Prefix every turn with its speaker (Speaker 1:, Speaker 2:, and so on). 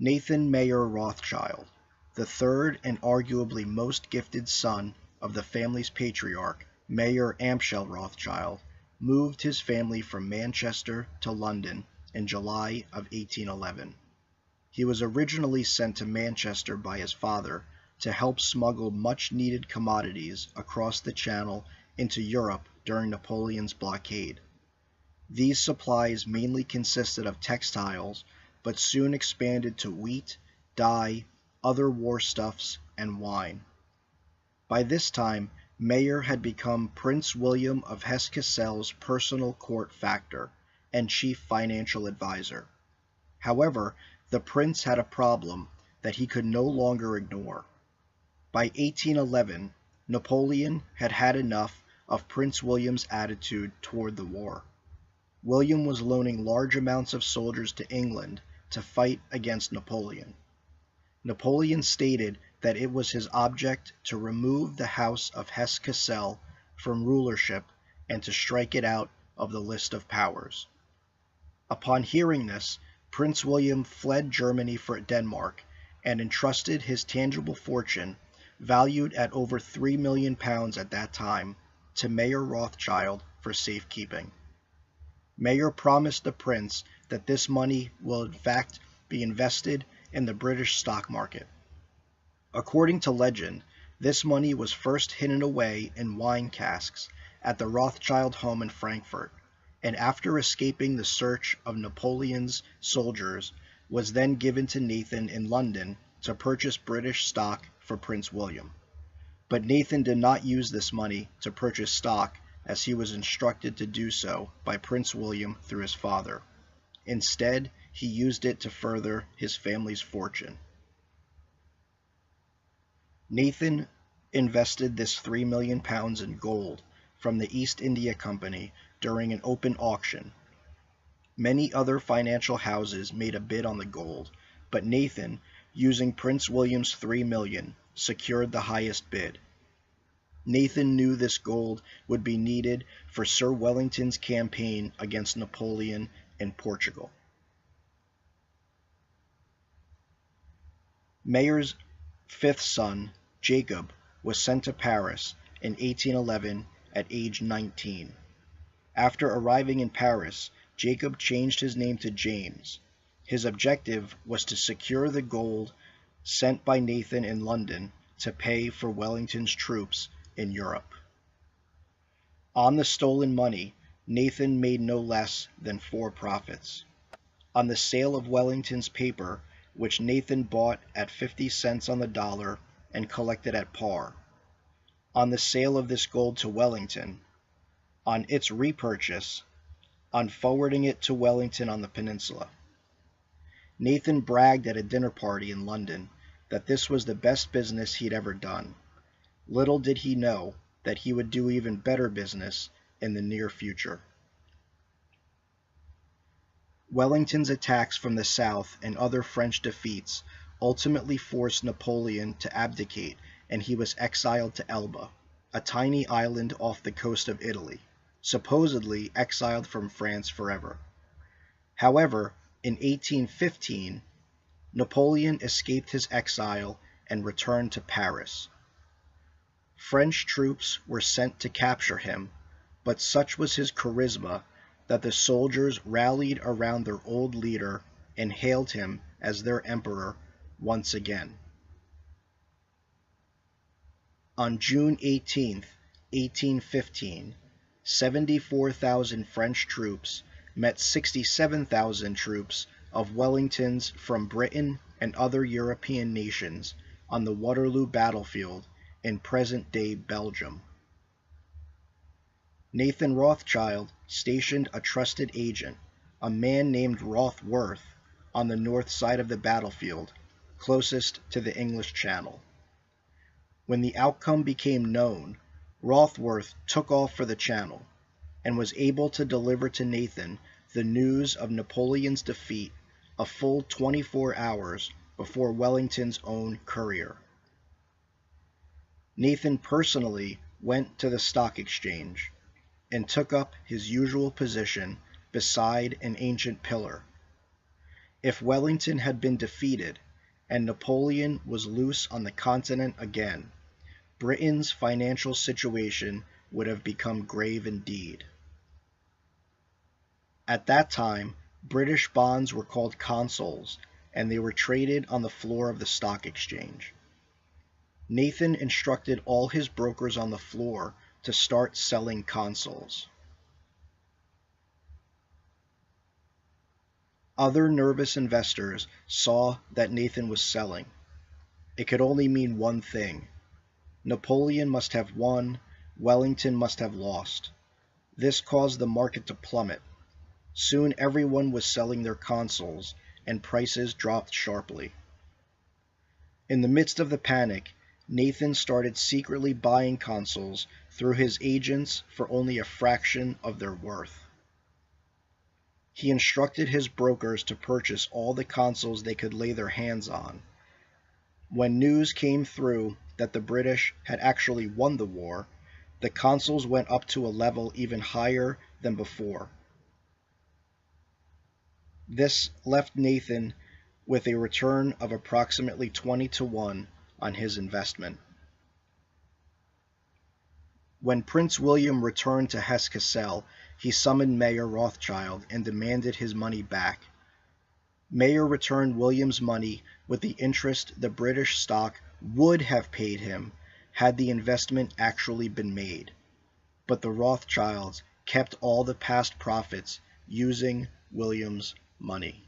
Speaker 1: Nathan Mayer Rothschild, the third and arguably most gifted son of the family's patriarch, Mayer Amschel Rothschild, moved his family from Manchester to London in July of 1811. He was originally sent to Manchester by his father to help smuggle much-needed commodities across the Channel into Europe during Napoleon's blockade. These supplies mainly consisted of textiles, but soon expanded to wheat, dye, other war stuffs, and wine. By this time, Mayer had become Prince William of Hesse-Kassel's personal court factor and chief financial advisor. However, the prince had a problem that he could no longer ignore. By 1811, Napoleon had had enough of Prince William's attitude toward the war. William was loaning large amounts of soldiers to England to fight against Napoleon. Napoleon stated that it was his object to remove the House of Hesse-Kassel from rulership and to strike it out of the list of powers. Upon hearing this, Prince William fled Germany for Denmark and entrusted his tangible fortune, valued at over £3 million at that time, to Mayer Rothschild for safekeeping. Mayer promised the prince that this money will in fact be invested in the British stock market. According to legend, this money was first hidden away in wine casks at the Rothschild home in Frankfurt, and after escaping the search of Napoleon's soldiers, was then given to Nathan in London to purchase British stock for Prince William. But Nathan did not use this money to purchase stock, as he was instructed to do so by Prince William through his father. Instead, he used it to further his family's fortune. Nathan invested this £3 million in gold from the East India Company during an open auction. Many other financial houses made a bid on the gold, but Nathan, using Prince William's $3 million, secured the highest bid. Nathan knew this gold would be needed for Sir Wellington's campaign against Napoleon in Portugal. Mayer's fifth son, Jacob, was sent to Paris in 1811 at age 19. After arriving in Paris, Jacob changed his name to James. His objective was to secure the gold sent by Nathan in London to pay for Wellington's troops in Europe. On the stolen money, Nathan made no less than 4 profits. On the sale of Wellington's paper, which Nathan bought at 50 cents on the dollar and collected at par. On the sale of this gold to Wellington. On its repurchase. On forwarding it to Wellington on the peninsula. Nathan bragged at a dinner party in London that this was the best business he'd ever done. Little did he know that he would do even better business in the near future. Wellington's attacks from the south and other French defeats ultimately forced Napoleon to abdicate, and he was exiled to Elba, a tiny island off the coast of Italy, supposedly exiled from France forever. However, in 1815, Napoleon escaped his exile and returned to Paris. French troops were sent to capture him, but such was his charisma that the soldiers rallied around their old leader and hailed him as their emperor once again. On June 18, 1815, 74,000 French troops met 67,000 troops of Wellington's from Britain and other European nations on the Waterloo battlefield in present-day Belgium. Nathan Rothschild stationed a trusted agent, a man named Rothworth, on the north side of the battlefield, closest to the English Channel. When the outcome became known, Rothworth took off for the Channel and was able to deliver to Nathan the news of Napoleon's defeat a full 24 hours before Wellington's own courier. Nathan personally went to the stock exchange and took up his usual position beside an ancient pillar. If Wellington had been defeated, and Napoleon was loose on the continent again, Britain's financial situation would have become grave indeed. At that time, British bonds were called consols, and they were traded on the floor of the stock exchange. Nathan instructed all his brokers on the floor to start selling consols. Other nervous investors saw that Nathan was selling. It could only mean one thing. Napoleon must have won, Wellington must have lost. This caused the market to plummet. Soon everyone was selling their consols, and prices dropped sharply. In the midst of the panic, Nathan started secretly buying consols through his agents for only a fraction of their worth. He instructed his brokers to purchase all the consols they could lay their hands on. When news came through that the British had actually won the war, the consols went up to a level even higher than before. This left Nathan with a return of approximately 20-1 on his investment. When Prince William returned to Hesse-Kassel, he summoned Mayor Rothschild and demanded his money back. Mayor returned William's money with the interest the British stock would have paid him had the investment actually been made, but the Rothschilds kept all the past profits using William's money.